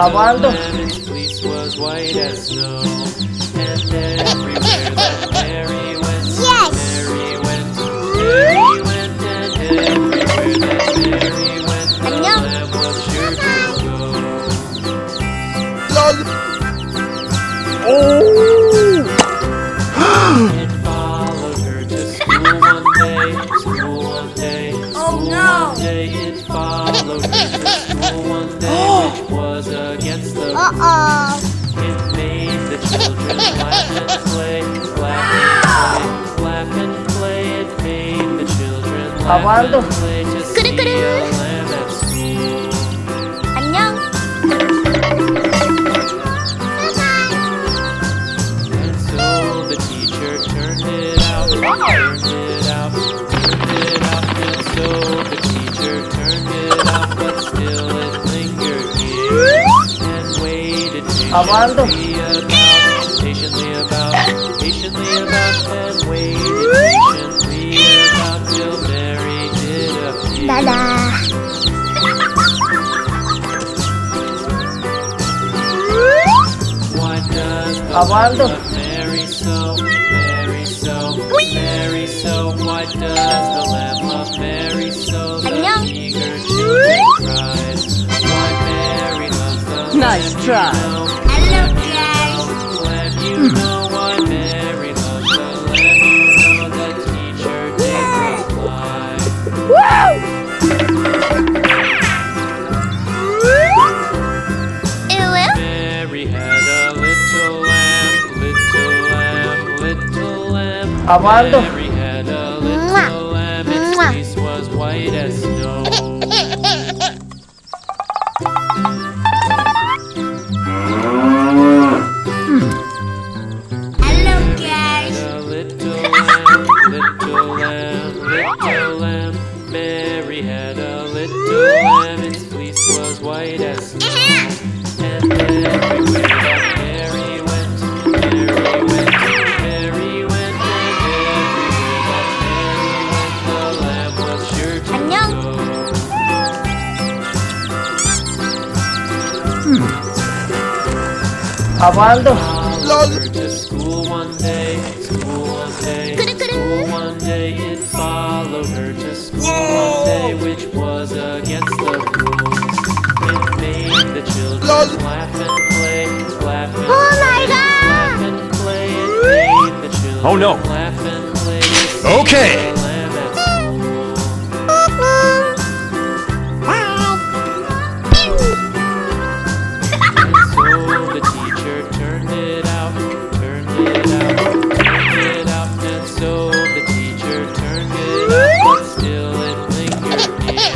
Aguardo. Its fleece was white as snow. And everywhere that Mary went, Yes. Mary went, Mary went, and everywhere that Mary went, the 안녕. lamb was sure to go. It followed her to school one day, school one day, school one day. It followed her to school one day, which was against the rules. Uh-oh. It made the children laugh and play, laugh and play. It made the children laugh Aguardo. and play to see a lamb at school. 안녕. And so the teacher turned it out, turned it out, turned it out. And so the teacher turned it out, but still it lingered here and waited Aguardo. patiently about, and waited patiently about till Mary did appear. 나다. Why does the Aguardo. lamb of Mary so, Mary so, Mary so? Why does the lamb of Mary so? The 안녕. eager children cried. Why Mary loves the Nice lamb, try. you know. Hello, guys. Lamb, you know why Mary loves the lamb. You know the teacher did reply. Mary had a little lamb, little lamb, little lamb. Aguardo. Mary had a little lamb, its fleece was white as snow. Hello, guys. A little lamb, little lamb, little lamb. Mary had a little lamb, its fleece was white as snow. And everywhere that Mary went, Mary went, Mary went, and everywhere that Mary went, the lamb was sure to 안녕. go. Aguardo. Followed her to school one day, school one day, school one day. It followed her to school one day, which was against the rules. It made the children laugh and play, laugh and Oh my play, laugh God. and play. It made the children Oh, no. laugh and play. to see Okay. the lamb at school. So the teacher turned it out, turned it out, turned it out. And so the teacher turned it out, but still it lingered near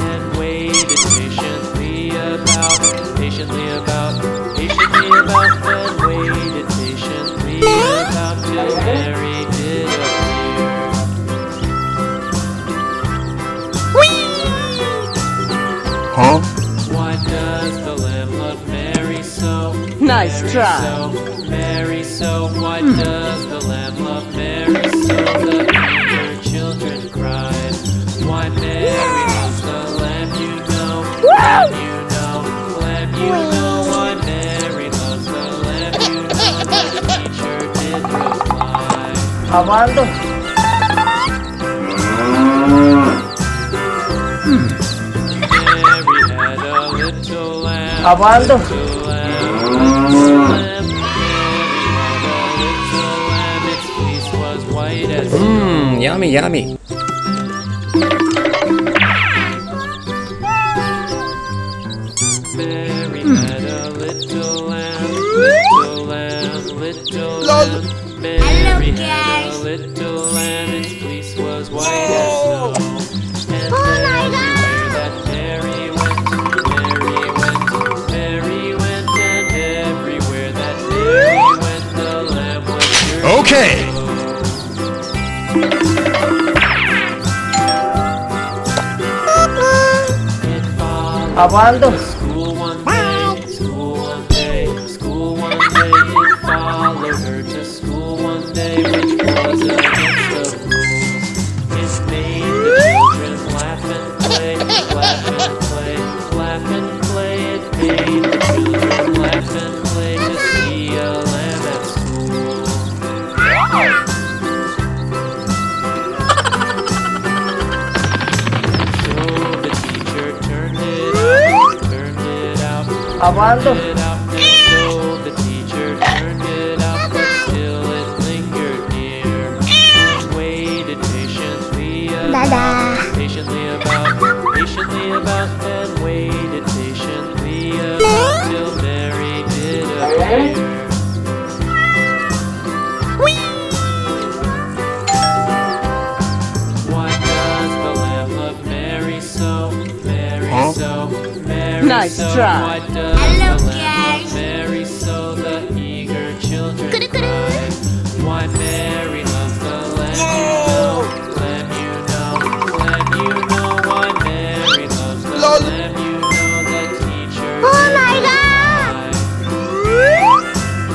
and waited patiently about, patiently about, patiently about, and waited patiently about till Mary did appear. Huh? Why does the lamb love Mary so? Nice Mary try. So, Mary so. Why does the lamb love Mary so? The eager children cried. Why Mary loves the lamb, you know. Lamb, you know. Lamb, you know. Why Mary loves the lamb, you know. The teacher did reply. Aguardo. Mary had a little lamb. Aguardo. Little lamb, little lamb. Mary had a little lamb. Its fleece was white as snow. Mmm, yummy, yummy. Mary had a little lamb, little lamb, little lamb. Mary had a little lamb. Its fleece was white as snow. And everywhere that Mary went, Mary went, Mary went, and everywhere that Mary went, the lamb was sure to Okay. go. It followed Aguardo. school one day, school one day, school one day. It followed her to school one day, which was against the rules. It made the children laugh and play, laugh and play, laugh and play. It made the turned it out, and so the teacher turned it out, but still it lingered near. And waited patiently about, and waited patiently about till Mary did appear. Why does the lamb love Mary so? Mary so, Mary Nice so. try. Why does Hello, the lamb love guys. Mary so? The eager children cry. Why Mary loves the lamb, you know, lamb, you know. Why Mary loves the lamb, you know. The teacher Oh my God!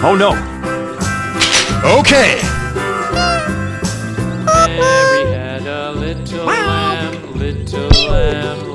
Oh no! Okay! Mary had a little lamb, little lamb.